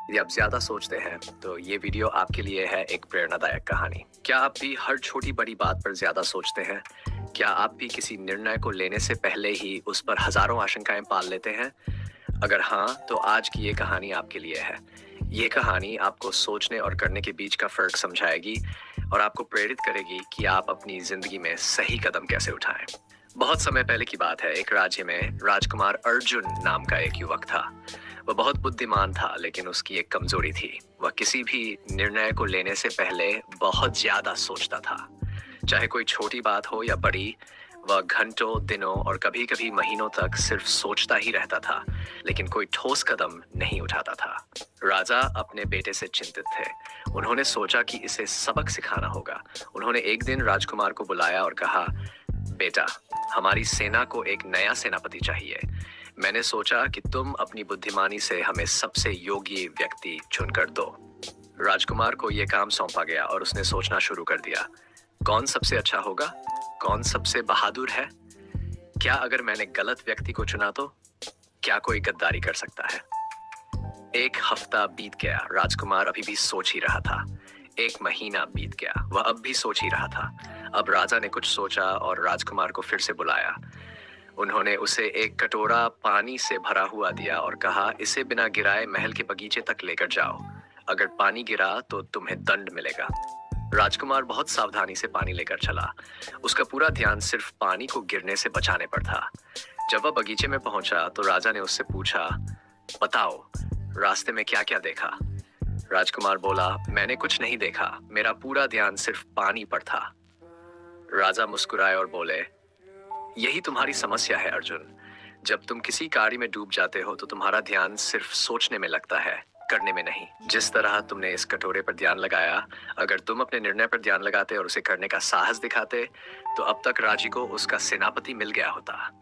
यदि आप ज्यादा सोचते हैं तो ये वीडियो आपके लिए है एक प्रेरणादायक कहानी। क्या आप भी हर छोटी बड़ी बात पर ज्यादा सोचते हैं? क्या आप भी किसी निर्णय को लेने से पहले ही उस पर हजारों आशंकाएं पाल लेते हैं? अगर हाँ, तो आज की ये कहानी आपके लिए है। ये कहानी आपको सोचने और करने के बीच का फर्क समझाएगी और आपको प्रेरित करेगी कि आप अपनी जिंदगी में सही कदम कैसे उठाएं। बहुत समय पहले की बात है। एक राज्य में राजकुमार अर्जुन नाम का एक युवक था। वह बहुत बुद्धिमान था, लेकिन उसकी एक कमजोरी थी। वह किसी भी निर्णय को लेने से पहले बहुत ज्यादा सोचता था। चाहे कोई छोटी बात हो या बड़ी, वह घंटों, दिनों और कभी-कभी महीनों तक सिर्फ सोचता ही रहता था, लेकिन कोई ठोस कदम नहीं उठाता था। राजा अपने बेटे से चिंतित थे। उन्होंने सोचा कि इसे सबक सिखाना होगा। उन्होंने एक दिन राजकुमार को बुलाया और कहा, बेटा, हमारी सेना को एक नया सेनापति चाहिए। मैंने सोचा कि तुम अपनी बुद्धिमानी से हमें सबसे योग्य व्यक्ति चुनकर दो। राजकुमार को यह काम सौंपा गया और उसने सोचना शुरू कर दिया। कौन सबसे अच्छा होगा? कौन सबसे बहादुर है? क्या अगर मैंने गलत व्यक्ति को चुना तो? क्या कोई गद्दारी कर सकता है? एक हफ्ता बीत गया। राजकुमार अभी भी सोच ही रहा था। एक महीना बीत गया। वह अब भी सोच ही रहा था। अब राजा ने कुछ सोचा और राजकुमार को फिर से बुलाया। उन्होंने उसे एक कटोरा पानी से भरा हुआ दिया और कहा, इसे बिना गिराए महल के बगीचे तक लेकर जाओ। अगर पानी गिरा तो तुम्हें दंड मिलेगा। राजकुमार बहुत सावधानी से पानी लेकर चला। उसका पूरा ध्यान सिर्फ पानी को गिरने से बचाने पर था। जब वह बगीचे में पहुंचा तो राजा ने उससे पूछा, बताओ, रास्ते में क्या क्या देखा? राजकुमार बोला, मैंने कुछ नहीं देखा। मेरा पूरा ध्यान सिर्फ पानी पर था। राजा मुस्कुराए और बोले, यही तुम्हारी समस्या है अर्जुन। जब तुम किसी कार्य में डूब जाते हो तो तुम्हारा ध्यान सिर्फ सोचने में लगता है, करने में नहीं। जिस तरह तुमने इस कटोरे पर ध्यान लगाया, अगर तुम अपने निर्णय पर ध्यान लगाते और उसे करने का साहस दिखाते तो अब तक राज्य को उसका सेनापति मिल गया होता।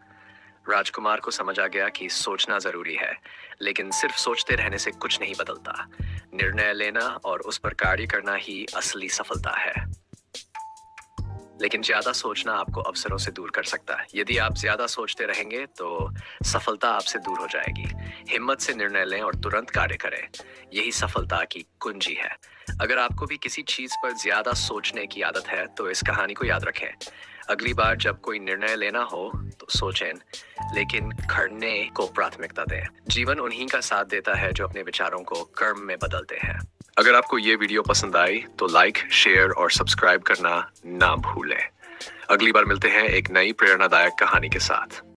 राजकुमार को समझ आ गया कि सोचना जरूरी है, लेकिन सिर्फ सोचते रहने से कुछ नहीं बदलता। निर्णय लेना और उस पर कार्य करना ही असली सफलता है। लेकिन ज्यादा सोचना आपको अवसरों से दूर कर सकता है। यदि आप ज्यादा सोचते रहेंगे तो सफलता आपसे दूर हो जाएगी। हिम्मत से निर्णय लें और तुरंत कार्य करें। यही सफलता की कुंजी है। अगर आपको भी किसी चीज पर ज्यादा सोचने की आदत है तो इस कहानी को याद रखें। अगली बार जब कोई निर्णय लेना हो तो सोचें, लेकिन करने को प्राथमिकता दें। जीवन उन्हीं का साथ देता है जो अपने विचारों को कर्म में बदलते हैं। अगर आपको ये वीडियो पसंद आई तो लाइक, शेयर और सब्सक्राइब करना ना भूलें। अगली बार मिलते हैं एक नई प्रेरणादायक कहानी के साथ।